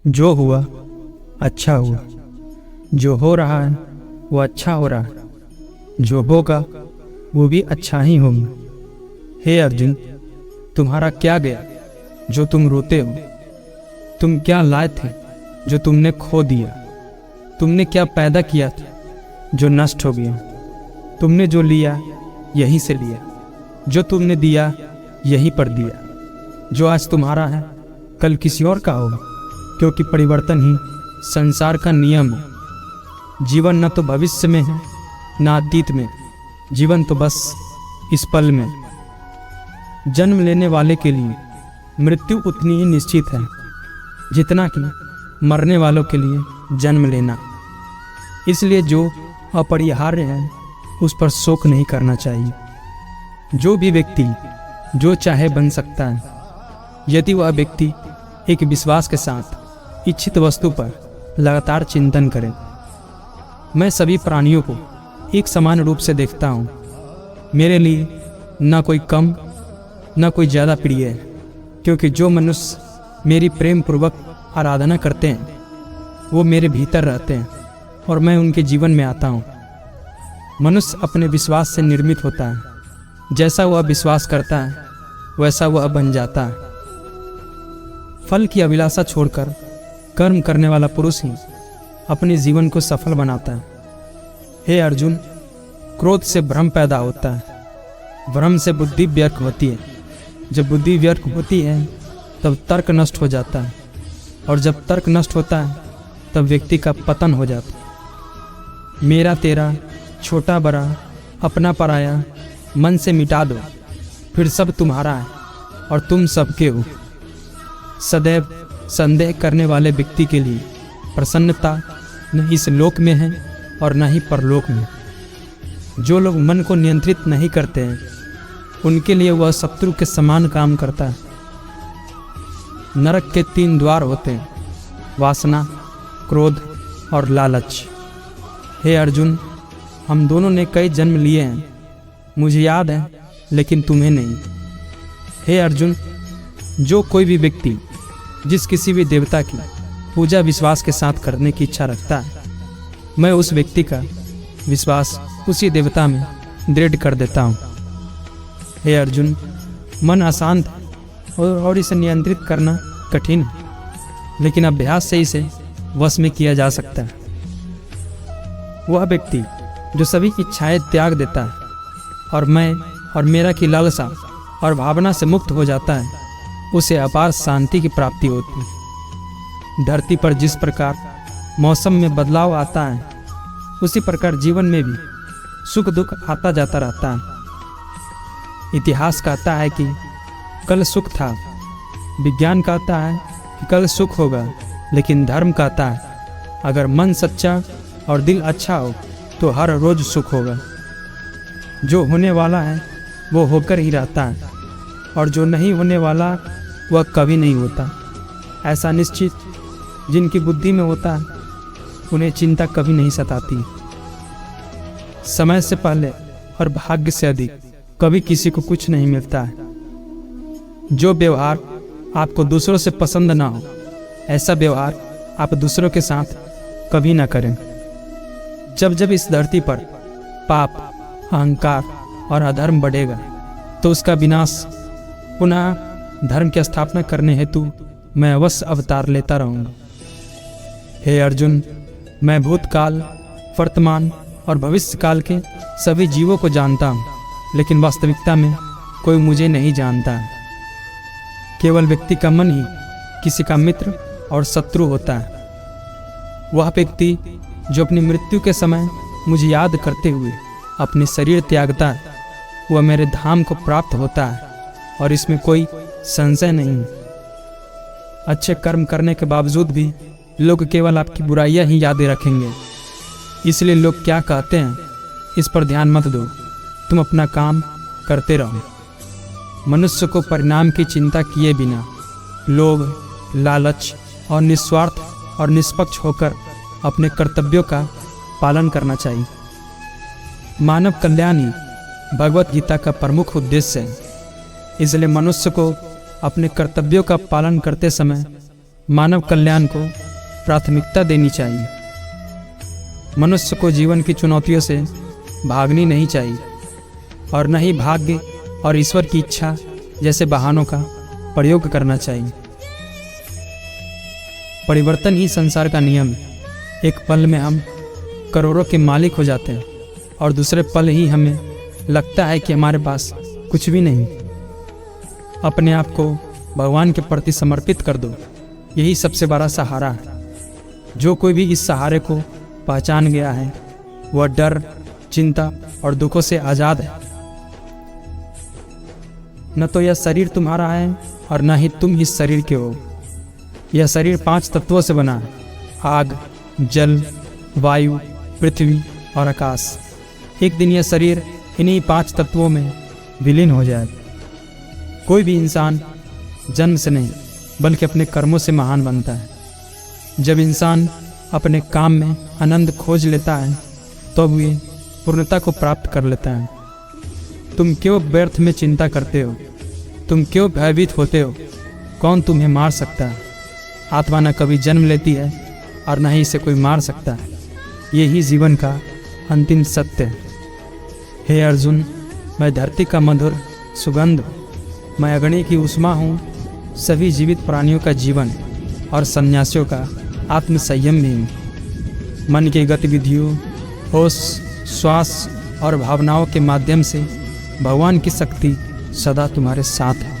जो हुआ अच्छा हुआ, जो हो रहा है वो अच्छा हो रहा है, जो होगा वो भी अच्छा ही होगा। हे अर्जुन, तुम्हारा क्या गया जो तुम रोते हो? तुम क्या लाए थे जो तुमने खो दिया? तुमने क्या पैदा किया था जो नष्ट हो गया? तुमने जो लिया यहीं से लिया, जो तुमने दिया यहीं पर दिया। जो आज तुम्हारा है कल किसी और का होगा, क्योंकि परिवर्तन ही संसार का नियम है। जीवन न तो भविष्य में है न अतीत में, जीवन तो बस इस पल में। जन्म लेने वाले के लिए मृत्यु उतनी ही निश्चित है जितना कि मरने वालों के लिए जन्म लेना। इसलिए जो अपरिहार्य है उस पर शोक नहीं करना चाहिए। जो भी व्यक्ति जो चाहे बन सकता है, यदि वह व्यक्ति एक विश्वास के साथ इच्छित वस्तु पर लगातार चिंतन करे। मैं सभी प्राणियों को एक समान रूप से देखता हूँ। मेरे लिए न कोई कम न कोई ज़्यादा प्रिय है, क्योंकि जो मनुष्य मेरी प्रेम पूर्वक आराधना करते हैं वो मेरे भीतर रहते हैं और मैं उनके जीवन में आता हूँ। मनुष्य अपने विश्वास से निर्मित होता है। जैसा वह विश्वास करता है वैसा वह बन जाता है। फल की अभिलाषा छोड़कर कर्म करने वाला पुरुष ही अपने जीवन को सफल बनाता है। हे अर्जुन, क्रोध से भ्रम पैदा होता है, भ्रम से बुद्धि व्यर्थ होती है। जब बुद्धि व्यर्थ होती है तब तर्क नष्ट हो जाता है, और जब तर्क नष्ट होता है तब व्यक्ति का पतन हो जाता है। मेरा तेरा, छोटा बड़ा, अपना पराया मन से मिटा दो, फिर सब तुम्हारा है और तुम सबके हो। सदैव संदेह करने वाले व्यक्ति के लिए प्रसन्नता न इस लोक में है और न ही परलोक में। जो लोग मन को नियंत्रित नहीं करते हैं उनके लिए वह शत्रु के समान काम करता है। नरक के 3 द्वार होते हैं, वासना, क्रोध और लालच। हे अर्जुन, हम दोनों ने कई जन्म लिए हैं, मुझे याद है लेकिन तुम्हें नहीं। हे अर्जुन, जो कोई भी व्यक्ति जिस किसी भी देवता की पूजा विश्वास के साथ करने की इच्छा रखता है, मैं उस व्यक्ति का विश्वास उसी देवता में दृढ़ कर देता हूँ। हे अर्जुन, मन अशांत है और इसे नियंत्रित करना कठिन है, लेकिन अभ्यास से इसे वश में किया जा सकता है। वह व्यक्ति जो सभी इच्छाएं त्याग देता है और मैं और मेरा की लालसा और भावना से मुक्त हो जाता है, उसे अपार शांति की प्राप्ति होती है। धरती पर जिस प्रकार मौसम में बदलाव आता है, उसी प्रकार जीवन में भी सुख दुख आता जाता रहता है। इतिहास कहता है कि कल सुख था, विज्ञान कहता है कि कल सुख होगा, लेकिन धर्म कहता है अगर मन सच्चा और दिल अच्छा हो तो हर रोज सुख होगा। जो होने वाला है वो होकर ही रहता है, और जो नहीं होने वाला वह कभी नहीं होता। ऐसा निश्चित जिनकी बुद्धि में होता है उन्हें चिंता कभी नहीं सताती। समय से पहले और भाग्य से अधिक कभी किसी को कुछ नहीं मिलता है। जो व्यवहार आपको दूसरों से पसंद ना हो, ऐसा व्यवहार आप दूसरों के साथ कभी ना करें। जब जब इस धरती पर पाप, अहंकार और अधर्म बढ़ेगा तो उसका विनाश पुनः धर्म की स्थापना करने हेतु मैं अवश्य अवतार लेता रहूँगा। हे अर्जुन, मैं भूतकाल, वर्तमान और भविष्य काल के सभी जीवों को जानता हूँ, लेकिन वास्तविकता में कोई मुझे नहीं जानता है। केवल व्यक्ति का मन ही किसी का मित्र और शत्रु होता है। वह व्यक्ति जो अपनी मृत्यु के समय मुझे याद करते हुए अपने शरीर त्यागता है, वह मेरे धाम को प्राप्त होता है, और इसमें कोई संशय नहीं। अच्छे कर्म करने के बावजूद भी लोग केवल आपकी बुराइयां ही यादें रखेंगे। इसलिए लोग क्या कहते हैं इस पर ध्यान मत दो, तुम अपना काम करते रहो। मनुष्य को परिणाम की चिंता किए बिना लोभ, लालच और निस्वार्थ और निष्पक्ष होकर अपने कर्तव्यों का पालन करना चाहिए। मानव कल्याण ही भगवत गीता का प्रमुख उद्देश्य है। इसलिए मनुष्य को अपने कर्तव्यों का पालन करते समय मानव कल्याण को प्राथमिकता देनी चाहिए। मनुष्य को जीवन की चुनौतियों से भागनी नहीं चाहिए और न ही भाग्य और ईश्वर की इच्छा जैसे बहानों का प्रयोग करना चाहिए। परिवर्तन ही संसार का नियम है। एक पल में हम करोड़ों के मालिक हो जाते हैं और दूसरे पल ही हमें लगता है कि हमारे पास कुछ भी नहीं। अपने आप को भगवान के प्रति समर्पित कर दो, यही सबसे बड़ा सहारा है। जो कोई भी इस सहारे को पहचान गया है वह डर, चिंता और दुखों से आज़ाद है। न तो यह शरीर तुम्हारा है और न ही तुम इस शरीर के हो। यह शरीर 5 तत्वों से बना है: आग, जल, वायु, पृथ्वी और आकाश। एक दिन यह शरीर इन्हीं 5 तत्वों में विलीन हो जाए। कोई भी इंसान जन्म से नहीं बल्कि अपने कर्मों से महान बनता है। जब इंसान अपने काम में आनंद खोज लेता है तो वे पूर्णता को प्राप्त कर लेता है। तुम क्यों व्यर्थ में चिंता करते हो? तुम क्यों भयभीत होते हो? कौन तुम्हें मार सकता है? आत्मा न कभी जन्म लेती है और न ही इसे कोई मार सकता है। यही जीवन का अंतिम सत्य है। हे अर्जुन, मैं धरती का मधुर सुगंध हूँ, मैं अग्नि की ऊष्मा हूँ, सभी जीवित प्राणियों का जीवन और सन्यासियों का आत्म संयम भी हूँ। मन की गतिविधियों, होश, श्वास और भावनाओं के माध्यम से भगवान की शक्ति सदा तुम्हारे साथ है।